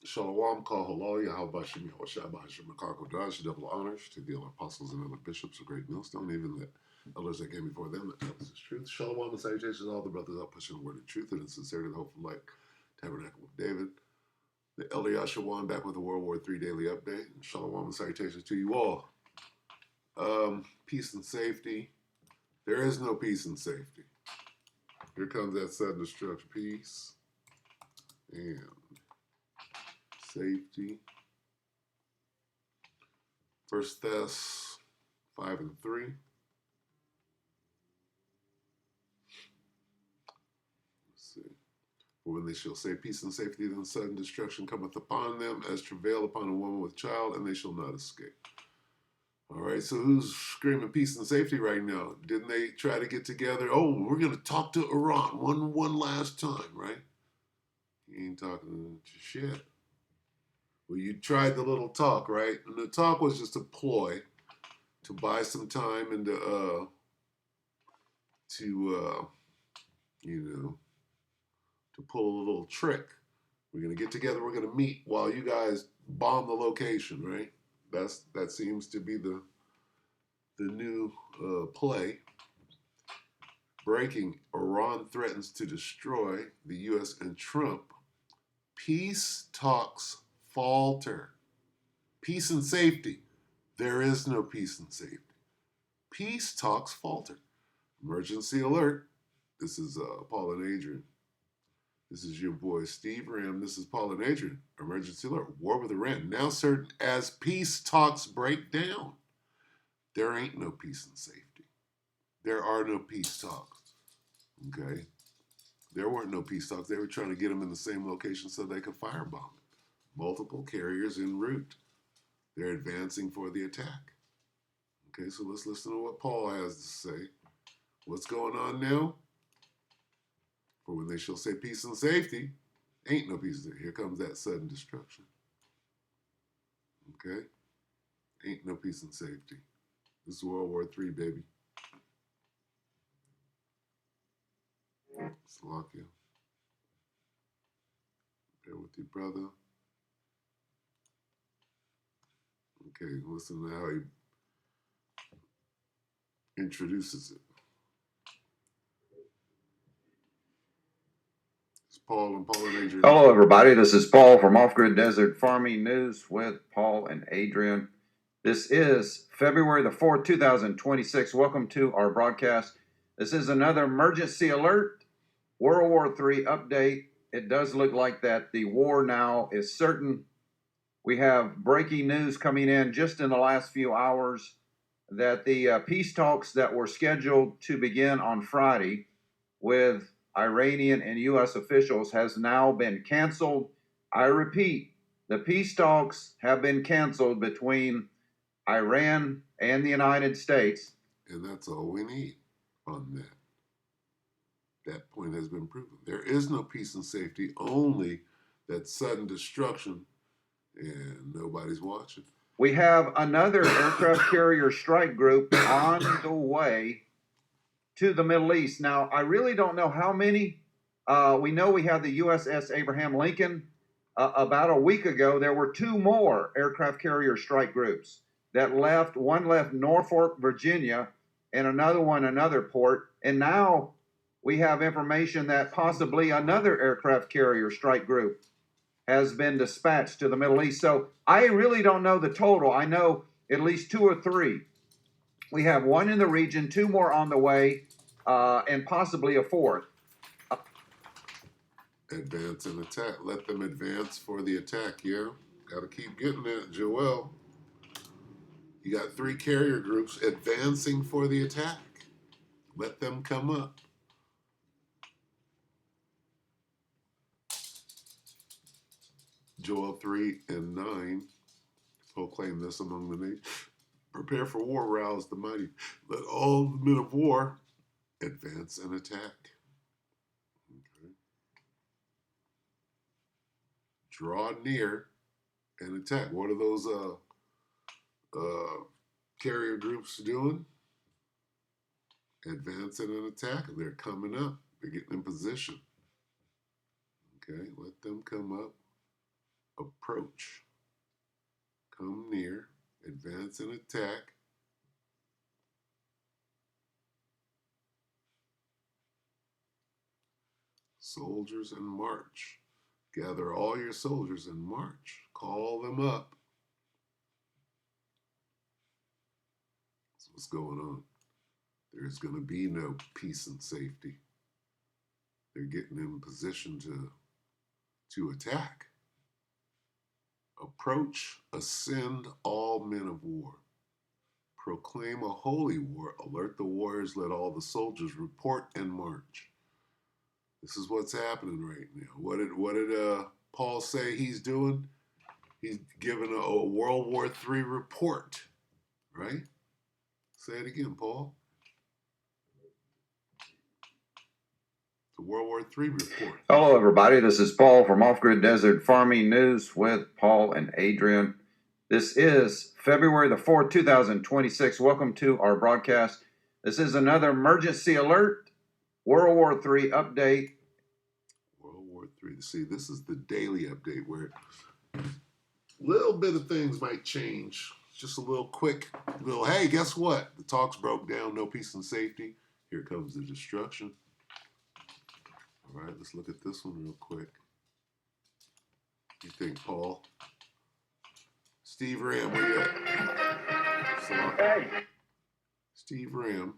Shalom, Kal Halal, Yahweh Shem Yahushua, Bahashim Makar Kodash, double honors to the other apostles and other bishops of Great Millstone, even the elders that came before them that tell us the truth. Shalom and salutations to all the brothers out pushing the word of truth and in sincerity, the hope of light, Tabernacle of David. The Elder Yashawan back with the WW3 Daily Update. Shalom and salutations to you all. Peace and safety. There is no peace and safety. Here comes that sudden destruction. Peace and safety. First Thess 5:3. Let's see. For when they shall say peace and safety, then sudden destruction cometh upon them as travail upon a woman with child, and they shall not escape. All right, so who's screaming peace and safety right now? Didn't they try to get together? Oh, we're going to talk to Iran one last time, right? You ain't talking shit. Well, you tried the little talk, right? And the talk was just a ploy to buy some time and to pull a little trick. We're going to get together. We're going to meet while you guys bomb the location, right? That seems to be the new play. Breaking, Iran threatens to destroy the U.S. and Trump. Peace talks falter. Peace and safety. There is no peace and safety. Peace talks falter. Emergency alert. This is Paul and Adrian. This is your boy Steve Ram. This is Paul and Adrian. Emergency alert. War with Iran. Now certain as peace talks break down. There ain't no peace and safety. There are no peace talks. Okay? There weren't no peace talks. They were trying to get them in the same location so they could firebomb it. Multiple carriers en route. They're advancing for the attack. Okay, so let's listen to what Paul has to say. What's going on now? For when they shall say peace and safety, ain't no peace. Here comes that sudden destruction. Okay? Ain't no peace and safety. This is World War III, baby. Slovakia. Bear with your brother. Okay, listen to how he introduces it. It's Paul and Adrian. Hello, everybody. This is Paul from Off Grid Desert Farming News with Paul and Adrian. This is February the 4th, 2026. Welcome to our broadcast. This is another emergency alert, World War III update. It does look like that the war now is certain. We have breaking news coming in just in the last few hours that the peace talks that were scheduled to begin on Friday with Iranian and U.S. officials has now been canceled. I repeat, the peace talks have been canceled between Iran and the United States. And that's all we need on that. That point has been proven. There is no peace and safety, only that sudden destruction, and nobody's watching. We have another aircraft carrier strike group on the way to the Middle East. Now, I really don't know how many. We know we have the USS Abraham Lincoln. About a week ago, there were two more aircraft carrier strike groups that left. One left Norfolk, Virginia, and another port. And now we have information that possibly another aircraft carrier strike group has been dispatched to the Middle East. So I really don't know the total. I know at least two or three. We have one in the region, two more on the way, and possibly a fourth. Advance and attack. Let them advance for the attack, yeah? Gotta keep getting it, Joel. You got three carrier groups advancing for the attack. Let them come up. Joel 3 and 9 proclaim this among the nations. Prepare for war, rouse the mighty. Let all the men of war advance and attack. Okay. Draw near and attack. What are those carrier groups doing? Advancing and attack. They're coming up. They're getting in position. Okay, let them come up. approach, come near, advance and attack, soldiers and march. Gather all your soldiers and march. Call them up. That's what's going on. There's going to be no peace and safety. They're getting in position to attack. Approach, ascend all men of war. Proclaim a holy war. Alert the warriors. Let all the soldiers report and march. This is what's happening right now. What did Paul say he's doing? He's giving a World War III report, right? Say it again, Paul. The World War III report. Hello, everybody. This is Paul from Off Grid Desert Farming News with Paul and Adrian. This is February the 4th, 2026. Welcome to our broadcast. This is another emergency alert, World War III update. World War III. See, this is the daily update where a little bit of things might change. Just a little quick, hey, guess what? The talks broke down. No peace and safety. Here comes the destruction. All right, let's look at this one real quick. What do you think, Paul? Steve Ram, where you at? Hey. Steve Ram.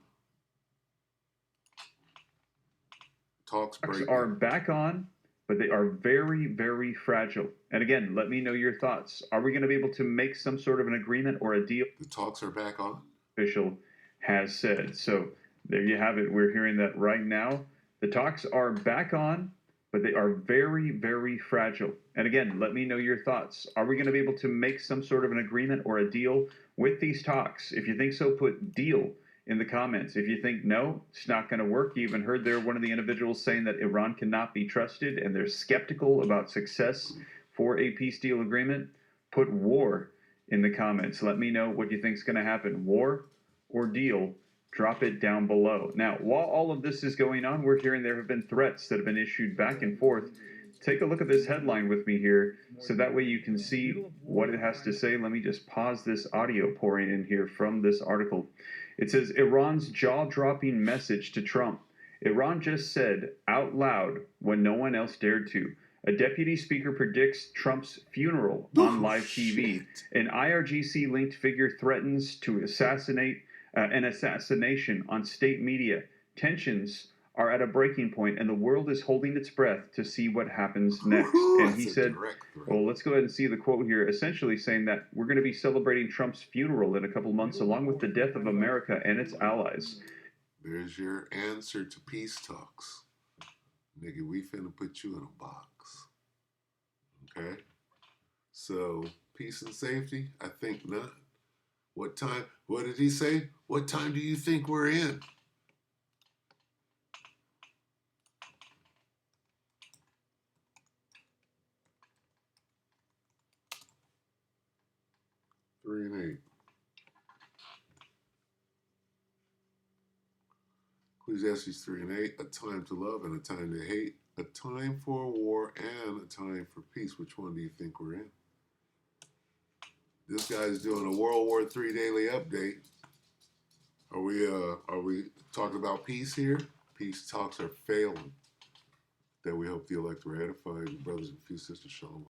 Talks Are back on, but they are very, very fragile. And again, let me know your thoughts. Are we going to be able to make some sort of an agreement or a deal? The talks are back on. Official has said. So there you have it. We're hearing that right now. The talks are back on, but they are very, very fragile. And again, let me know your thoughts. Are we going to be able to make some sort of an agreement or a deal with these talks? If you think so, put deal in the comments. If you think no, it's not going to work. You even heard there one of the individuals saying that Iran cannot be trusted and they're skeptical about success for a peace deal agreement. Put war in the comments. Let me know what you think is going to happen. War or deal? Drop it down below. Now, while all of this is going on, we're hearing there have been threats that have been issued back and forth. Take a look at this headline with me here, so that way you can see what it has to say. Let me just pause this audio pouring in here from this article. It says, Iran's jaw-dropping message to Trump. Iran just said out loud when no one else dared to. A deputy speaker predicts Trump's funeral on live TV. An IRGC-linked figure threatens to assassinate an assassination on state media. Tensions are at a breaking point, and the world is holding its breath to see what happens next. And he said, well, let's go ahead and see the quote here, essentially saying that we're going to be celebrating Trump's funeral in a couple months, along with the death of America and its allies. There's your answer to peace talks. Nigga, we finna put you in a box. Okay? So, peace and safety? I think not. What time? What did he say? What time do you think we're in? Three and 8. Ecclesiastes 3 and 8. A time to love and a time to hate. A time for war and a time for peace. Which one do you think we're in? This guy's doing a World War III daily update. Are we talking about peace here? Peace talks are failing. That we hope the elect were edified. Brothers and few sisters, shalom.